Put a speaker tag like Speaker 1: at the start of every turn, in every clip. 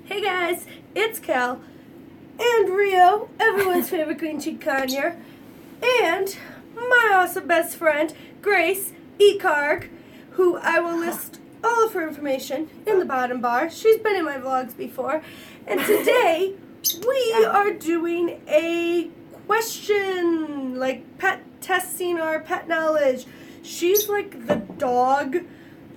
Speaker 1: Hey guys, it's Kel and Rio, everyone's favorite green cheek conure, and my awesome best friend, Grace Ecarg, who I will list all of her information in the bottom bar. She's been in my vlogs before, and today we are doing a question, like pet testing our pet knowledge. She's like the dog,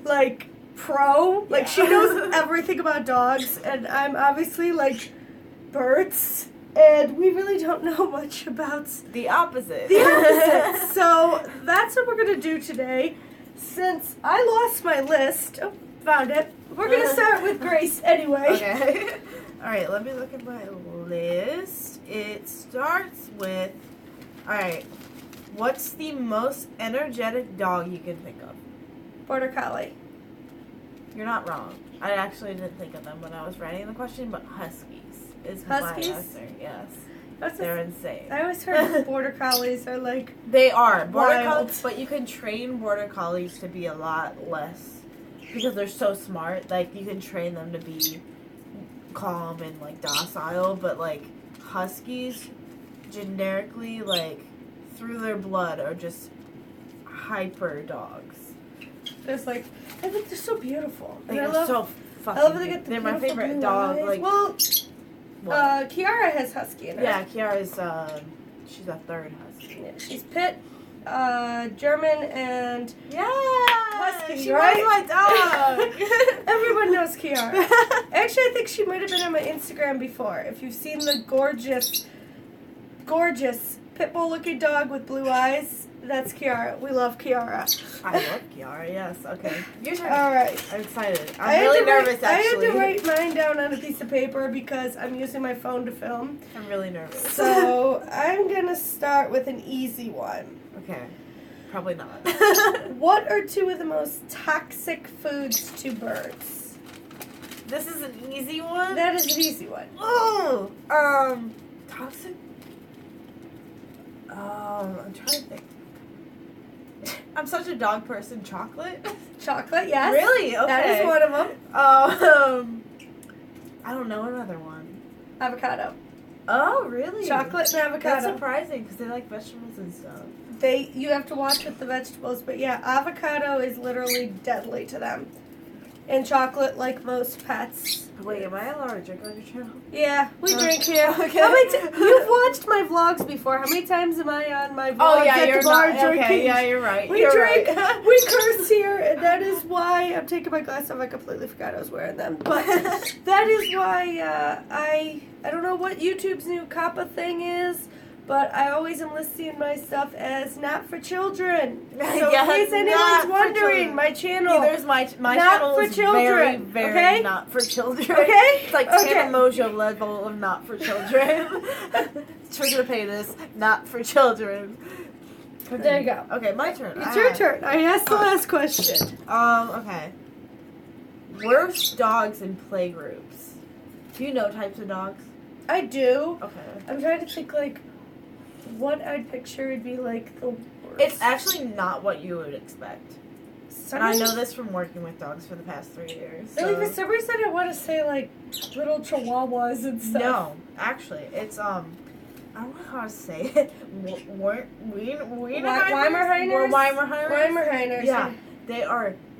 Speaker 1: like, pro. Like, she knows everything about dogs, and I'm obviously, like, birds, and we really don't know much about
Speaker 2: the opposite.
Speaker 1: So that's what we're going to do today. Since I lost my list, oh, found it. We're going to start with Grace anyway.
Speaker 2: Okay. Alright, let me look at my list. It starts with, alright, what's the most energetic dog you can think of?
Speaker 1: Border Collie.
Speaker 2: You're not wrong. I actually didn't think of them when I was writing the question, but Huskies is my answer. Yes. They're insane.
Speaker 1: I always heard Border Collies are like
Speaker 2: they are. Border
Speaker 1: wild.
Speaker 2: Collies, but you can train Border Collies to be a lot less because they're so smart. Like, you can train them to be calm and, like, docile, but, like, Huskies generically, like, through their blood are just hyper dogs.
Speaker 1: There's like, I think they're so beautiful.
Speaker 2: They're so fucking.
Speaker 1: I love they get the
Speaker 2: they're my favorite
Speaker 1: blue
Speaker 2: dog.
Speaker 1: eyes.
Speaker 2: Like,
Speaker 1: well,
Speaker 2: what?
Speaker 1: Kiara has husky in her.
Speaker 2: Yeah, Kiara's she's a third husky.
Speaker 1: Yeah, she's pit, German, and
Speaker 2: husky.
Speaker 1: She
Speaker 2: right?
Speaker 1: was
Speaker 2: my dog.
Speaker 1: Everyone knows Kiara. Actually, I think she might have been on my Instagram before. If you've seen the gorgeous pit bull looking dog with blue eyes, that's Kiara. We love Kiara.
Speaker 2: I love Kiara, yes. Okay. Your turn.
Speaker 1: All right.
Speaker 2: I'm excited. I'm really nervous, actually.
Speaker 1: I had to write mine down on a piece of paper because I'm using my phone to film.
Speaker 2: I'm really nervous.
Speaker 1: So I'm going to start with an easy one.
Speaker 2: Okay. Probably not.
Speaker 1: What are two of the most toxic foods to birds?
Speaker 2: This is an easy one?
Speaker 1: That is an easy one.
Speaker 2: Oh! Toxic? I'm trying to think. I'm such a dog person. Chocolate?
Speaker 1: Chocolate, yes.
Speaker 2: Really? Okay.
Speaker 1: That is one of them.
Speaker 2: I don't know another one.
Speaker 1: Avocado.
Speaker 2: Oh, really?
Speaker 1: Chocolate and avocado.
Speaker 2: That's surprising because they like vegetables and stuff.
Speaker 1: You have to watch with the vegetables, but yeah, avocado is literally deadly to them. And chocolate, like most pets.
Speaker 2: Wait, am I allowed to drink on your channel?
Speaker 1: Yeah, we drink here.
Speaker 2: Okay.
Speaker 1: You've watched my vlogs before. How many times am I on my vlogs at the bar drinking?
Speaker 2: Okay, yeah, you're right.
Speaker 1: We drink, we curse here, and that is why I'm taking my glasses off. I completely forgot I was wearing them. But that is why I don't know what YouTube's new COPPA thing is, but I always am listing my stuff as not for children. So in case anyone's wondering, my channel.
Speaker 2: There's my
Speaker 1: not
Speaker 2: channel
Speaker 1: for
Speaker 2: is
Speaker 1: children,
Speaker 2: very
Speaker 1: okay?
Speaker 2: not for children.
Speaker 1: Okay?
Speaker 2: It's like Tana Mojo level of not for children. Trigger to pay this, not for children.
Speaker 1: There you go.
Speaker 2: Okay, my turn.
Speaker 1: It's your turn. I asked the last question.
Speaker 2: Okay. Worst dogs in playgroups. Do you know types of dogs?
Speaker 1: I do.
Speaker 2: Okay.
Speaker 1: I'm trying to think, like, what I'd picture would be, like, the worst.
Speaker 2: It's actually not what you would expect. And I
Speaker 1: Somebody-
Speaker 2: know this from working with dogs for the past 3 years.
Speaker 1: Really, for some reason, I want to say, like, little chihuahuas and stuff.
Speaker 2: No, actually, it's, I don't know how to say it.
Speaker 1: Weimerheiners? Weimerheiners.
Speaker 2: Yeah,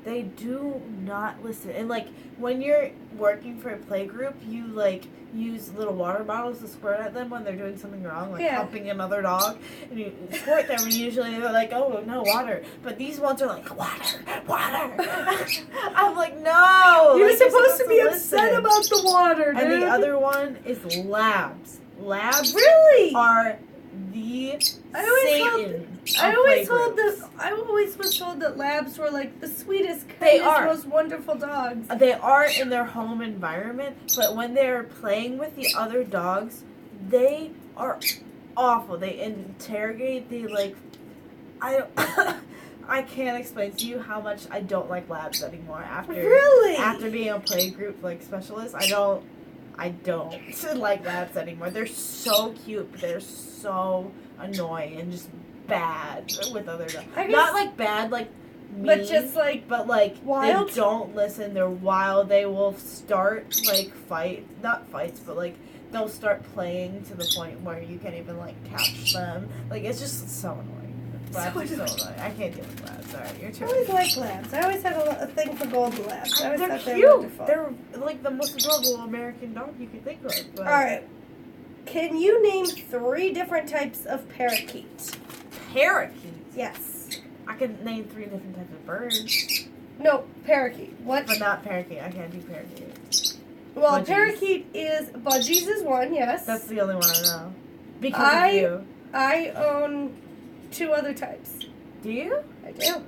Speaker 2: they do not listen. And, like, when you're working for a play group, you, like, use little water bottles to squirt at them when they're doing something wrong, like helping another dog, and you squirt them, and usually they're like, oh, no, water. But these ones are like, water. I'm like, no.
Speaker 1: You're
Speaker 2: like,
Speaker 1: supposed to be
Speaker 2: listen.
Speaker 1: upset about the water, dude.
Speaker 2: And the other one is labs. Labs
Speaker 1: really
Speaker 2: are the Satan.
Speaker 1: I always was told that labs were like the sweetest, most wonderful dogs.
Speaker 2: They are in their home environment, but when they're playing with the other dogs, they are awful. They interrogate. They like, I can't explain to you how much I don't like labs anymore. After being a play group like specialist, I don't like labs anymore. They're so cute, but they're so annoying and just bad with other dogs. Not like bad, like mean,
Speaker 1: but just like wild.
Speaker 2: They don't listen. They're wild. They will start not fights, but they'll start playing to the point where you can't even catch them. It's just so annoying. Labs are so annoying. I can't deal with labs. Alright, your turn.
Speaker 1: I always liked labs. I always had a thing for golden labs. I always
Speaker 2: They're
Speaker 1: thought they
Speaker 2: cute.
Speaker 1: were wonderful.
Speaker 2: They're the most adorable American dog you could think of. But...
Speaker 1: Alright. Can you name 3 different types of parakeet?
Speaker 2: Parakeets?
Speaker 1: Yes.
Speaker 2: I can name 3 different types of birds.
Speaker 1: No, parakeet. What?
Speaker 2: But not parakeet. I can't do parakeet.
Speaker 1: Well,
Speaker 2: Budgies.
Speaker 1: Parakeet is... Budgies is one, yes.
Speaker 2: That's the only one I know. Because of you.
Speaker 1: I own 2 other types.
Speaker 2: Do you?
Speaker 1: I do.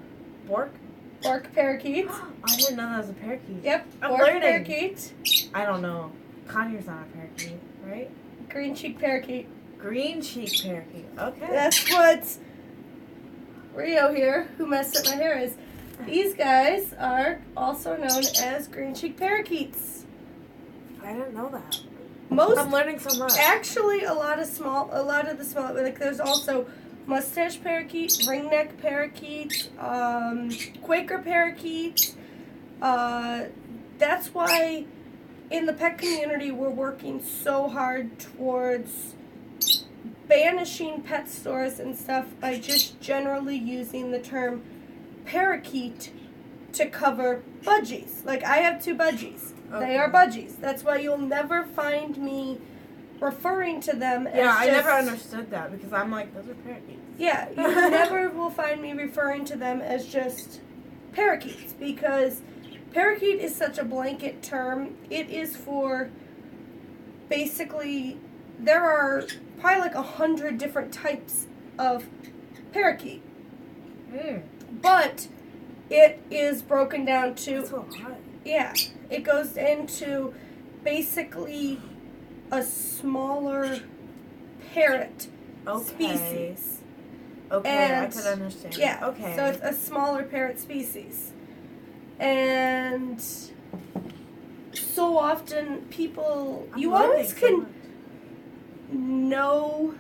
Speaker 2: Bourke?
Speaker 1: Bourke parakeet.
Speaker 2: I didn't know that was a parakeet.
Speaker 1: Yep.
Speaker 2: I'm
Speaker 1: Bourke
Speaker 2: learning.
Speaker 1: parakeet.
Speaker 2: I don't know. Conure's not a parakeet, right?
Speaker 1: Green cheek parakeet.
Speaker 2: Green cheek parakeet. Okay.
Speaker 1: That's what Rio here, who messed up my hair, is. These guys are also known as green cheek parakeets.
Speaker 2: I didn't know that.
Speaker 1: I'm
Speaker 2: learning so much.
Speaker 1: Actually, a lot of the small, there's also mustache parakeet, ringneck parakeet, Quaker parakeet. That's why in the pet community we're working so hard towards banishing pet stores and stuff by just generally using the term parakeet to cover budgies. I have 2 budgies. Okay. They are budgies. That's why you'll never find me referring to them as
Speaker 2: I never understood that because I'm those are parakeets.
Speaker 1: Yeah, you never will find me referring to them as just parakeets because parakeet is such a blanket term. It is for basically, there are probably 100 different types of parakeet. But it is broken down to...
Speaker 2: That's a lot.
Speaker 1: Yeah, it goes into basically a smaller parrot species.
Speaker 2: Okay,
Speaker 1: and,
Speaker 2: I could understand.
Speaker 1: Yeah,
Speaker 2: okay.
Speaker 1: So it's a smaller parrot species. And so often people... You always can know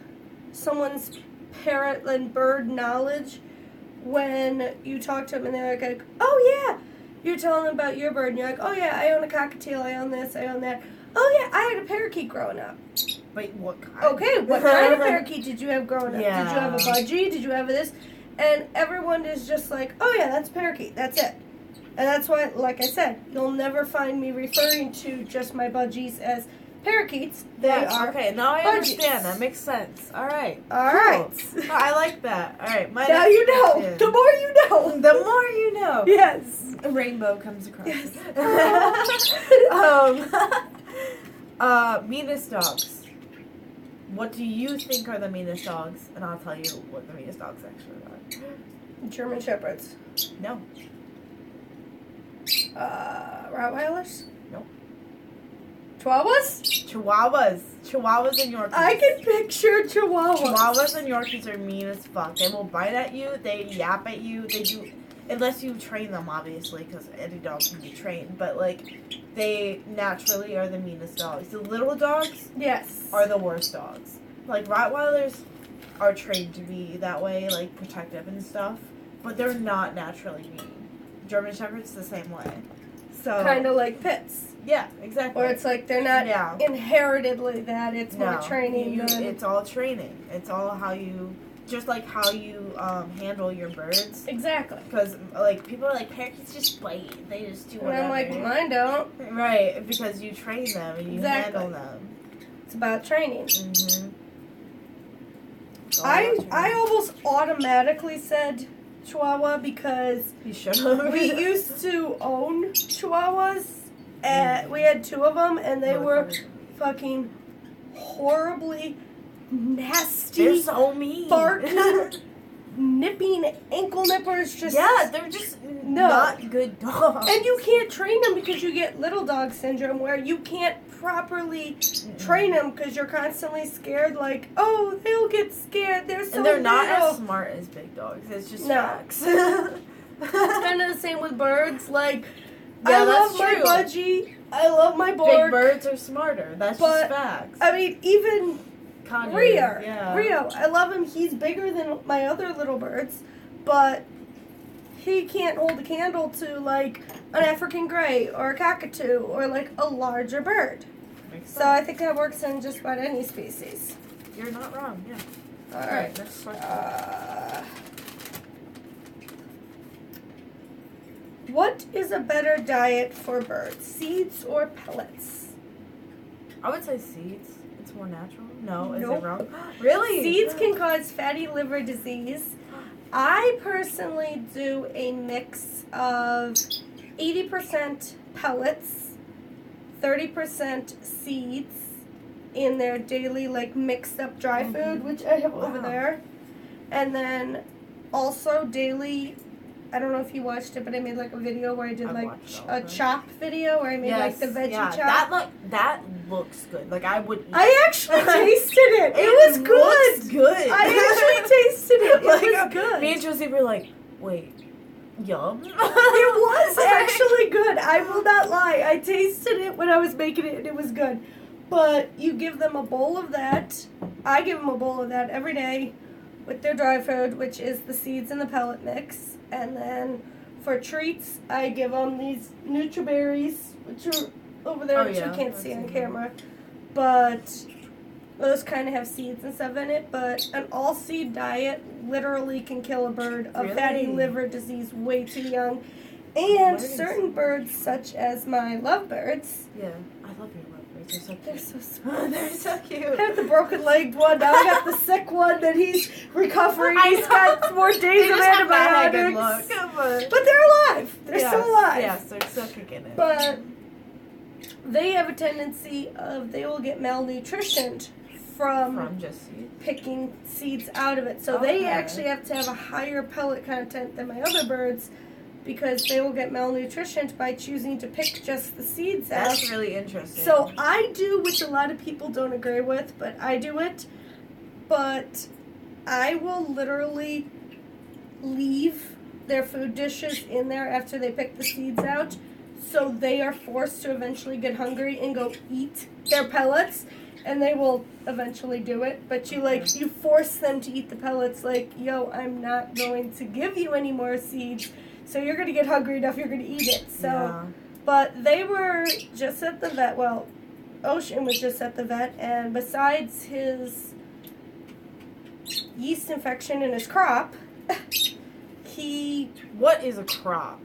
Speaker 1: someone's parrot and bird knowledge when you talk to them and they're like, oh yeah, you're telling them about your bird and you're like, oh yeah, I own a cockatiel, I own this, I own that. Oh yeah, I had a parakeet growing up.
Speaker 2: Wait, what kind?
Speaker 1: Okay, what kind of parakeet did you have growing up?
Speaker 2: Yeah.
Speaker 1: Did you have a budgie? Did you have this? And everyone is just like, oh yeah, that's parakeet, that's it. And that's why, like I said, you'll never find me referring to just my budgies as parakeets. They are
Speaker 2: okay, now I
Speaker 1: budgies.
Speaker 2: understand. That makes sense. All right.
Speaker 1: All
Speaker 2: cool.
Speaker 1: right.
Speaker 2: I like that. All right.
Speaker 1: Now you know.
Speaker 2: Question.
Speaker 1: The more you know.
Speaker 2: The more you know.
Speaker 1: Yes.
Speaker 2: A rainbow comes across.
Speaker 1: Yes.
Speaker 2: Meanest dogs. What do you think are the meanest dogs? And I'll tell you what the meanest dogs actually are.
Speaker 1: German Shepherds.
Speaker 2: No.
Speaker 1: Rottweilers?
Speaker 2: No.
Speaker 1: Chihuahuas?
Speaker 2: Chihuahuas and Yorkies.
Speaker 1: I can picture Chihuahuas.
Speaker 2: Chihuahuas and Yorkies are mean as fuck. They will bite at you. They yap at you. They do, unless you train them, obviously, because any dog can be trained. But they naturally are the meanest dogs. The little dogs,
Speaker 1: yes,
Speaker 2: are the worst dogs. Rottweilers are trained to be that way, protective and stuff. But they're not naturally mean. German Shepherds the same way. So
Speaker 1: kind of like pits.
Speaker 2: Yeah, exactly.
Speaker 1: Or it's they're not inheritedly that. It's more training.
Speaker 2: It's all training. It's all how you, just how you handle your birds.
Speaker 1: Exactly.
Speaker 2: Because people are parakeets just bite. They just do whatever.
Speaker 1: And I'm mine don't.
Speaker 2: Right, because you train them and you handle them.
Speaker 1: It's about training.
Speaker 2: Mm-hmm.
Speaker 1: I almost automatically said Chihuahua because
Speaker 2: you should.
Speaker 1: We used to own Chihuahuas. We had 2 of them, and they were fucking horribly nasty.
Speaker 2: They're so mean.
Speaker 1: Barking, nipping ankle nippers.
Speaker 2: They're just not good dogs.
Speaker 1: And you can't train them because you get little dog syndrome where you can't properly train them because you're constantly scared. Oh, they'll get scared. They're so
Speaker 2: and they're not
Speaker 1: little.
Speaker 2: as smart as big dogs. It's just
Speaker 1: No.
Speaker 2: facts.
Speaker 1: It's kind of the same with birds.
Speaker 2: Yeah,
Speaker 1: I love
Speaker 2: that's
Speaker 1: my
Speaker 2: true.
Speaker 1: Budgie. I love my Bourke.
Speaker 2: Big birds are smarter. That's just facts.
Speaker 1: I mean, even
Speaker 2: Conure,
Speaker 1: Rio, I love him. He's bigger than my other little birds, but he can't hold a candle to like an African gray or a cockatoo or like a larger bird.
Speaker 2: Makes sense.
Speaker 1: So I think that works in just about any species.
Speaker 2: You're not wrong, yeah.
Speaker 1: All right.
Speaker 2: Next question.
Speaker 1: What is a better diet for birds, seeds or pellets?
Speaker 2: I would say seeds. It's more natural. No, is
Speaker 1: Nope.
Speaker 2: it wrong? Really?
Speaker 1: Seeds can cause fatty liver disease. I personally do a mix of 80% pellets, 30% seeds in their daily like mixed up dry food, which I have over there. And then also daily, I don't know if you watched it, but I made like a video where I did like a chop video where I made like the veggie chop.
Speaker 2: That looks good. Like I would eat
Speaker 1: I actually tasted it. It was good.
Speaker 2: Looks good.
Speaker 1: I actually tasted it. It
Speaker 2: Like,
Speaker 1: was good.
Speaker 2: Me and Josie were like, wait, yum.
Speaker 1: It was actually good. I will not lie. I tasted it when I was making it and it was good. But you give them a bowl of that. I give them a bowl of that every day with their dry food, which is the seeds and the pellet mix. And then for treats, I give them these Nutriberries, which are over there, which you can't see on camera. But those kind of have seeds and stuff in it. But an all-seed diet literally can kill a bird of fatty liver disease way too young. And certain birds, such as my lovebirds.
Speaker 2: Yeah, I love your lovebirds. They're so cute.
Speaker 1: They're so sweet.
Speaker 2: They're so cute.
Speaker 1: I had the broken-legged one. Now I got the sick one that he's recovering. He's got more days of antibiotics. But they're alive. They're still alive.
Speaker 2: Yes, they're still kicking it.
Speaker 1: But they have a tendency of they will get malnutritioned from
Speaker 2: just seeds.
Speaker 1: picking seeds out of it. So they actually have to have a higher pellet content than my other birds because they will get malnutritioned by choosing to pick just the seeds out.
Speaker 2: That's really interesting.
Speaker 1: So I do, which a lot of people don't agree with, but I do it. But I will literally leave their food dishes in there after they pick the seeds out. So they are forced to eventually get hungry and go eat their pellets. And they will eventually do it. But you force them to eat the pellets like, yo, I'm not going to give you any more seeds. So you're going to get hungry enough, you're going to eat it. So, But they were just at the vet. Well, Ocean was just at the vet. And besides his yeast infection in his crop,
Speaker 2: What is a crop?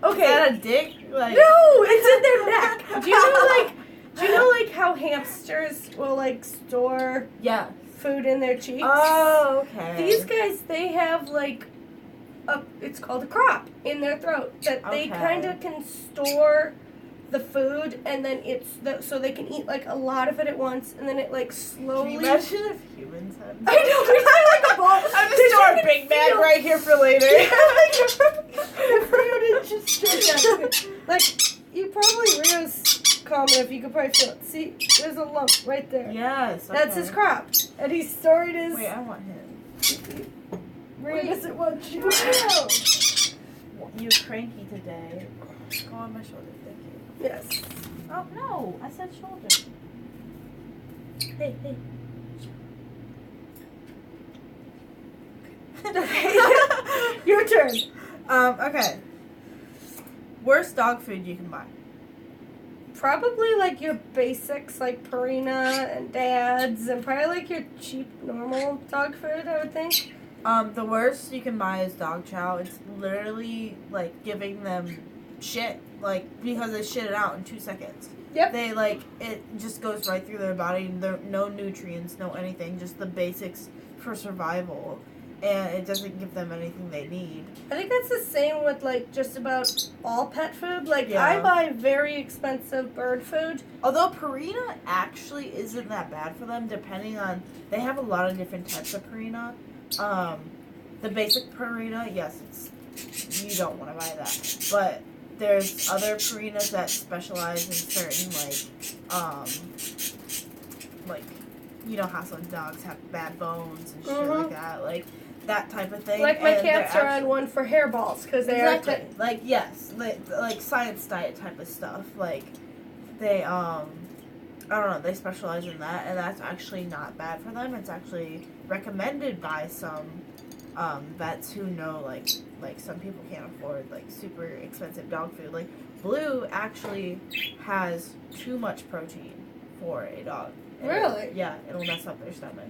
Speaker 1: Okay.
Speaker 2: Is that a dick? Like...
Speaker 1: No, it's in their neck. Do you know like how hamsters will like store food in their cheeks?
Speaker 2: Oh, okay.
Speaker 1: These guys, they have like it's called a crop in their throat that they kind of can store the food and then so they can eat like a lot of it at once and then it like slowly.
Speaker 2: Can you imagine if humans had?
Speaker 1: I know, we have like a ball.
Speaker 2: I'm gonna store a Big Mac right here for later.
Speaker 1: Like you probably Rio's comment if you could probably feel it. See, there's a lump right there.
Speaker 2: Yes. Okay.
Speaker 1: That's his crop, and he stored his.
Speaker 2: Wait, I want him.
Speaker 1: Rio doesn't want you.
Speaker 2: You're cranky today. Go on my shoulder, thank you.
Speaker 1: Yes.
Speaker 2: Oh no, I said shoulder. Hey.
Speaker 1: Your turn.
Speaker 2: Okay. Worst dog food you can buy?
Speaker 1: Probably like your basics like Purina and Dad's and probably like your cheap normal dog food, I would think.
Speaker 2: The worst you can buy is dog chow. It's literally like giving them shit, like because they shit it out in 2 seconds.
Speaker 1: Yep.
Speaker 2: They it just goes right through their body. There no nutrients, no anything, just the basics for survival. And it doesn't give them anything they need.
Speaker 1: I think that's the same with like just about all pet food. Like I buy very expensive bird food.
Speaker 2: Although Purina actually isn't that bad for them, depending on they have a lot of different types of Purina. The basic Purina, yes, you don't want to buy that. But there's other Purinas that specialize in certain like you know how some dogs have bad bones and shit like that, like that type of thing.
Speaker 1: Like my cats are on one for hairballs because they are
Speaker 2: like like science diet type of stuff. Like they I don't know, they specialize in that, and that's actually not bad for them. It's actually recommended by some vets who know, like some people can't afford, like, super expensive dog food. Like, Blue actually has too much protein for a dog.
Speaker 1: Really?
Speaker 2: Yeah, it'll mess up their stomach.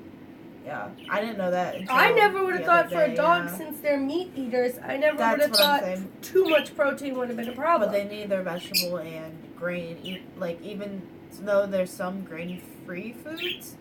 Speaker 2: Yeah, I didn't know that.
Speaker 1: I never would have thought for a dog, since they're meat eaters, I never would have thought too much protein would have been a problem.
Speaker 2: But they need their vegetable and grain. Even though there's some grain-free foods,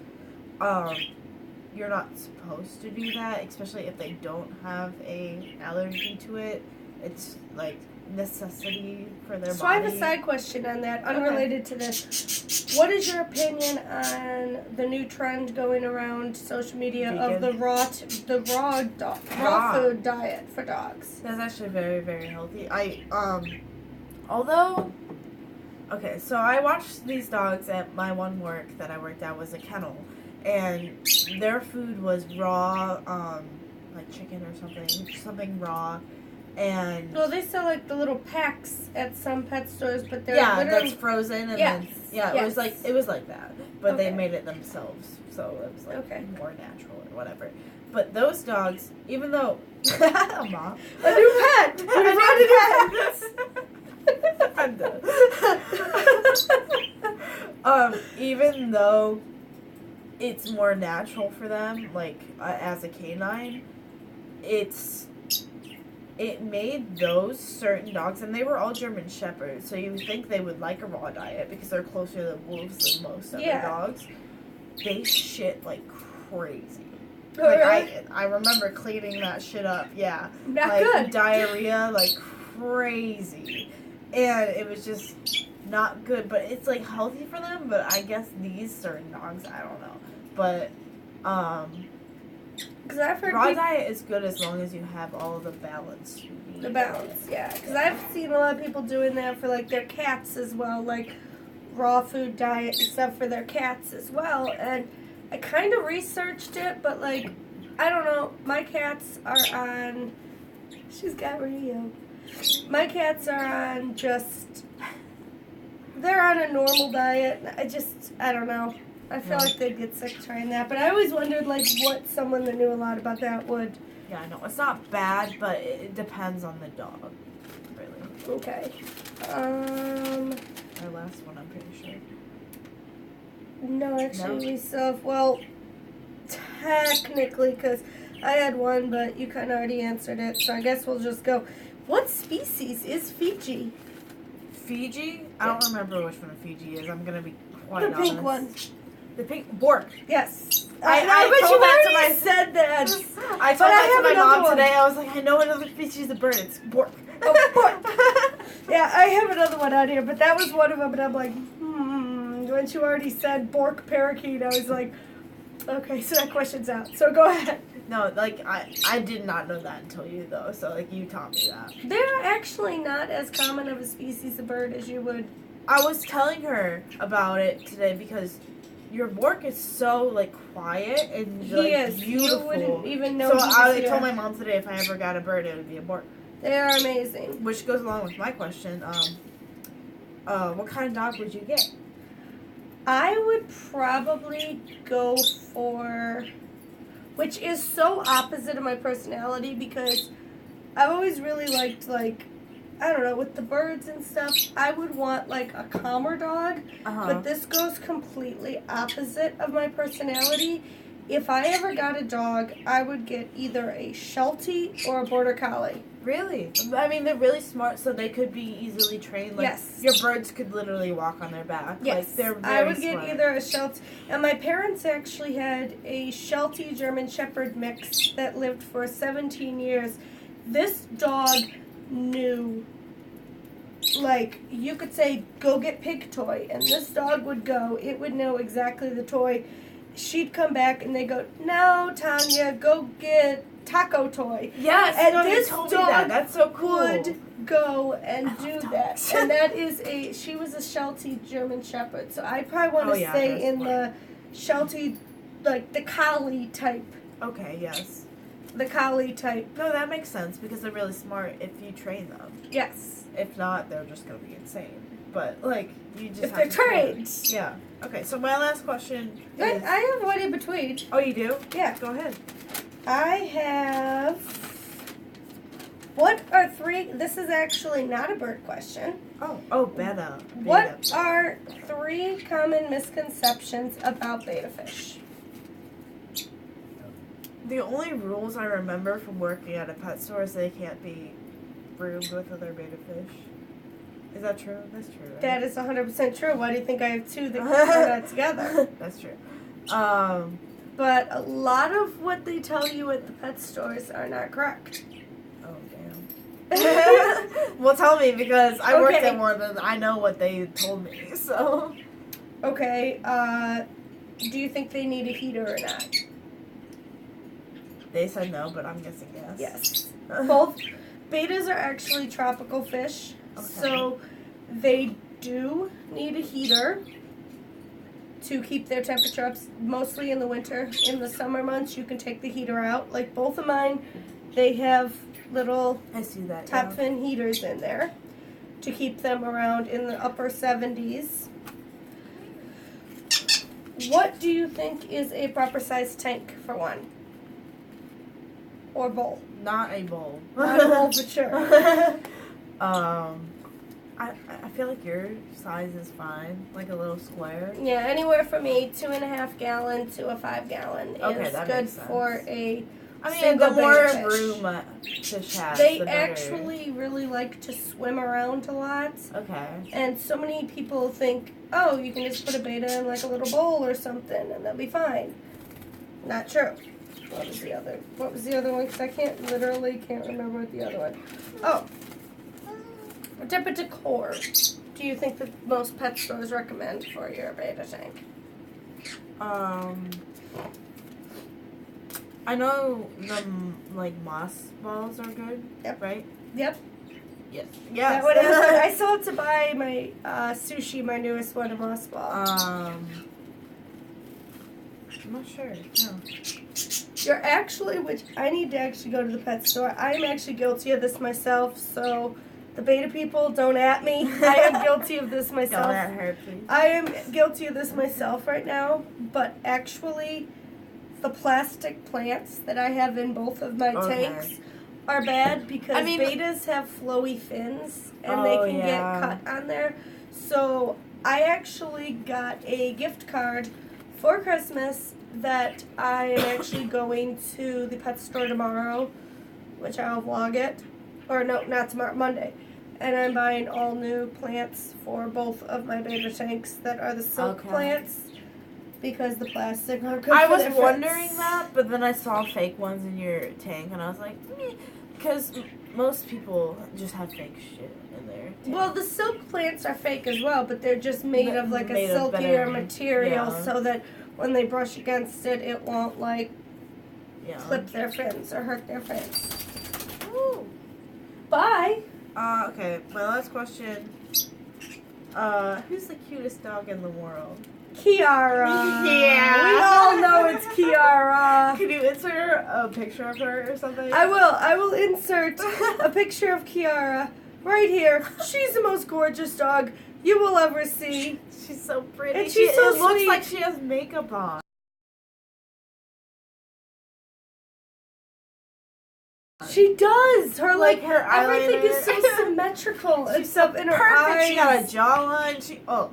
Speaker 2: you're not supposed to do that, especially if they don't have an allergy to it. It's like necessity for their body.
Speaker 1: So I have a side question on that, unrelated to this. What is your opinion on the new trend going around social media of the raw food diet for dogs?
Speaker 2: That's actually very, very healthy. So I watched these dogs at my one work that I worked at was a kennel, and their food was raw, like chicken or something raw. And
Speaker 1: well, they sell like the little packs at some pet stores, but they're
Speaker 2: that's frozen, and then it was like that, but they made it themselves, so it was like more natural or whatever. But those dogs, even though Mom,
Speaker 1: a new pet,
Speaker 2: I'm done. Even though it's more natural for them, like as a canine, it made those certain dogs, and they were all German Shepherds, so you would think they would like a raw diet because they're closer to wolves than most other dogs. They shit like crazy.
Speaker 1: Oh,
Speaker 2: like
Speaker 1: really?
Speaker 2: I remember cleaning that shit up. Yeah,
Speaker 1: not
Speaker 2: like
Speaker 1: good.
Speaker 2: Diarrhea like crazy, and it was just not good. But it's like healthy for them. But I guess these certain dogs, I don't know. But
Speaker 1: because I've heard
Speaker 2: raw diet is good as long as you have all of the balance you need.
Speaker 1: The balance, yeah. Because I've seen a lot of people doing that for like their cats as well, like raw food diet and stuff for their cats as well. And I kind of researched it, but like, I don't know. My cats are on. She's got Rio. My cats are on they're on a normal diet. I don't know. I feel like they'd get sick trying that, but I always wondered, like, what someone that knew a lot about that would.
Speaker 2: Yeah, I know. It's not bad, but it depends on the dog, really.
Speaker 1: Okay.
Speaker 2: Our last one, I'm pretty sure.
Speaker 1: No, actually, we still have, well, technically, because I had one, but you kind of already answered it, so I guess we'll just go. What species is Fiji?
Speaker 2: Fiji? I don't remember which one Fiji is. I'm going to be quite honest.
Speaker 1: The pink one.
Speaker 2: The pink Bourke.
Speaker 1: Yes.
Speaker 2: I told that to my
Speaker 1: said that.
Speaker 2: I told that to my mom today. I was like, I know another species of bird. It's Bourke.
Speaker 1: Oh, Bourke. Yeah, I have another one out here, but that was one of them, and I'm like, When she already said Bourke parakeet, I was like, okay, so that question's out. So go ahead.
Speaker 2: No, like, I did not know that until you, though, so, like, you taught me that.
Speaker 1: They're actually not as common of a species of bird as you would.
Speaker 2: I was telling her about it today because your Bourke is so, like, quiet and, like, beautiful.
Speaker 1: You wouldn't even know.
Speaker 2: So I told my mom today if I ever got a bird, it would be a Bourke.
Speaker 1: They are amazing.
Speaker 2: Which goes along with my question. What kind of dog would you get?
Speaker 1: I would probably go for, which is so opposite of my personality because I've always really liked, like, I don't know, with the birds and stuff, I would want, like, a calmer dog, but this goes completely opposite of my personality. If I ever got a dog, I would get either a Sheltie or a Border Collie.
Speaker 2: Really? I mean, they're really smart, so they could be easily trained. Like,
Speaker 1: yes.
Speaker 2: Your birds could literally walk on their back.
Speaker 1: Yes.
Speaker 2: Like, they're very
Speaker 1: I would
Speaker 2: smart.
Speaker 1: get either a Sheltie, and my parents actually had a Sheltie German Shepherd mix that lived for 17 years. This dog knew, like, you could say, go get pig toy, and this dog would go. It would know exactly the toy. She'd come back, and they go, no, Tanya, go get taco toy.
Speaker 2: Yes,
Speaker 1: and
Speaker 2: no,
Speaker 1: this
Speaker 2: you told me
Speaker 1: dog
Speaker 2: that. That's so cool.
Speaker 1: Would go and do that. And that is she was a Sheltie German Shepherd, so I probably want to stay in the Sheltie, like, the collie type.
Speaker 2: Okay, yes.
Speaker 1: The collie type.
Speaker 2: No, that makes sense because they're really smart if you train them.
Speaker 1: Yes.
Speaker 2: If not, they're just going to be insane. But, like, you just
Speaker 1: if
Speaker 2: have
Speaker 1: they're
Speaker 2: to
Speaker 1: trained.
Speaker 2: Yeah. Okay, so my last question is...
Speaker 1: I have one in between.
Speaker 2: Oh, you do?
Speaker 1: Yeah.
Speaker 2: Go ahead.
Speaker 1: I have... What are 3... This is actually not a bird question.
Speaker 2: Oh, Betta.
Speaker 1: What are 3 common misconceptions about betta fish?
Speaker 2: The only rules I remember from working at a pet store is they can't be groomed with other betta fish. Is that true? That's true, right?
Speaker 1: That is 100% true. Why do you think I have 2 that can put that together?
Speaker 2: That's true.
Speaker 1: But a lot of what they tell you at the pet stores are not correct.
Speaker 2: Oh, damn. Well, tell me, because I worked
Speaker 1: Okay.
Speaker 2: at one and I know what they told me, so.
Speaker 1: Okay, do you think they need a heater or not?
Speaker 2: They said no, but I'm guessing yes.
Speaker 1: Yes. Both bettas are actually tropical fish, so they do need a heater to keep their temperature up, mostly in the winter. In the summer months, you can take the heater out. Like both of mine, they have little
Speaker 2: I see that,
Speaker 1: top fin heaters in there to keep them around in the upper 70s. What do you think is a proper size tank for one? Or bowl?
Speaker 2: Not a bowl.
Speaker 1: Not a bowl for sure.
Speaker 2: I feel like your size is fine, like a little square.
Speaker 1: Yeah, anywhere from a 2.5 gallon to a 5 gallon
Speaker 2: Okay,
Speaker 1: is
Speaker 2: that
Speaker 1: good
Speaker 2: makes sense.
Speaker 1: for a
Speaker 2: I mean,
Speaker 1: single
Speaker 2: the more
Speaker 1: betta fish.
Speaker 2: room a fish has,
Speaker 1: They
Speaker 2: the better.
Speaker 1: actually really like to swim around a lot.
Speaker 2: Okay.
Speaker 1: And so many people think, oh, you can just put a betta in like a little bowl or something and they'll be fine. Not true. What was the other one? Because I literally can't remember what the other one. Oh. What type of decor do you think that most pet stores recommend for your betta tank?
Speaker 2: I know the like moss balls are good.
Speaker 1: Yep.
Speaker 2: Right?
Speaker 1: Yep.
Speaker 2: Yes.
Speaker 1: That one is, I still have to buy my Sushi, my newest one, a moss ball.
Speaker 2: I'm not sure. No.
Speaker 1: You're actually, which I need to actually go to the pet store. I'm actually guilty of this myself, so the betta people, don't at me. I am guilty of this myself.
Speaker 2: Don't at her, please.
Speaker 1: I am guilty of this myself right now, but actually, the plastic plants that I have in both of my tanks are bad because bettas have flowy fins and they can get cut on there. So I actually got a gift card for Christmas that I am actually going to the pet store tomorrow, which I'll vlog it. Or no, not tomorrow, Monday. And I'm buying all new plants for both of my betta tanks that are the silk plants because the plastic are good
Speaker 2: I
Speaker 1: for
Speaker 2: was
Speaker 1: their
Speaker 2: wondering
Speaker 1: fins.
Speaker 2: that, but then I saw fake ones in your tank and I was like, because most people just have fake shit in their tank.
Speaker 1: Well, the silk plants are fake as well, but they're just made of like a
Speaker 2: Made of
Speaker 1: silkier
Speaker 2: better-
Speaker 1: material
Speaker 2: yeah.
Speaker 1: so that when they brush against it, it won't like
Speaker 2: Yeah.
Speaker 1: clip their fins or hurt their fins.
Speaker 2: Ooh.
Speaker 1: Bye.
Speaker 2: Okay, my last question. Who's the cutest dog in the world?
Speaker 1: Kiara.
Speaker 2: Yeah.
Speaker 1: We all know it's Kiara.
Speaker 2: Can you insert a picture of her or something?
Speaker 1: I will insert a picture of Kiara right here. She's the most gorgeous dog you will ever see.
Speaker 2: She's so pretty.
Speaker 1: And she's so
Speaker 2: it looks
Speaker 1: sweet.
Speaker 2: like she has makeup on.
Speaker 1: She does. Her
Speaker 2: Like her
Speaker 1: everything
Speaker 2: eyeliner.
Speaker 1: is so symmetrical.
Speaker 2: She's
Speaker 1: except in her
Speaker 2: perfect.
Speaker 1: eyes.
Speaker 2: She got a jawline.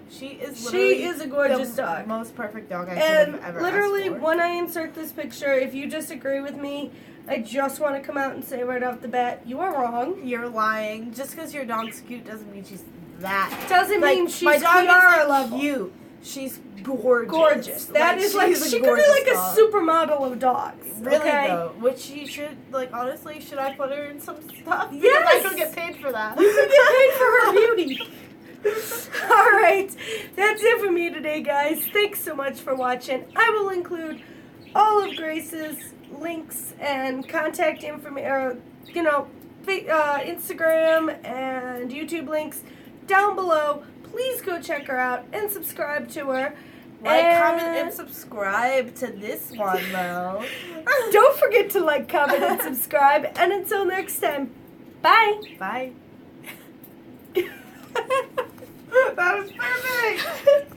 Speaker 2: She is literally
Speaker 1: She is a gorgeous
Speaker 2: the
Speaker 1: dog.
Speaker 2: most perfect dog I could
Speaker 1: And
Speaker 2: have ever
Speaker 1: literally,
Speaker 2: asked for.
Speaker 1: when I insert this picture, if you disagree with me, I just want to come out and say right off the bat, you are wrong.
Speaker 2: You're lying. Just because your dog's cute doesn't mean she's that.
Speaker 1: Doesn't mean she's
Speaker 2: my dog
Speaker 1: Kiara
Speaker 2: is
Speaker 1: level.
Speaker 2: cute. She's gorgeous.
Speaker 1: Gorgeous. That is like
Speaker 2: she's a
Speaker 1: she could be
Speaker 2: gorgeous
Speaker 1: like
Speaker 2: dog.
Speaker 1: a supermodel of dogs.
Speaker 2: Really
Speaker 1: okay?
Speaker 2: though, which she should honestly, should I put her in some stuff? Because
Speaker 1: Yes!
Speaker 2: I don't get paid for that.
Speaker 1: You can get paid for her beauty. Alright, that's it for me today, guys. Thanks so much for watching. I will include all of Grace's links and contact information, Instagram and YouTube links down below. Please go check her out and subscribe to her.
Speaker 2: Like, comment, and subscribe to this one, though.
Speaker 1: Don't forget to like, comment, and subscribe. And until next time, bye.
Speaker 2: Bye. That was perfect.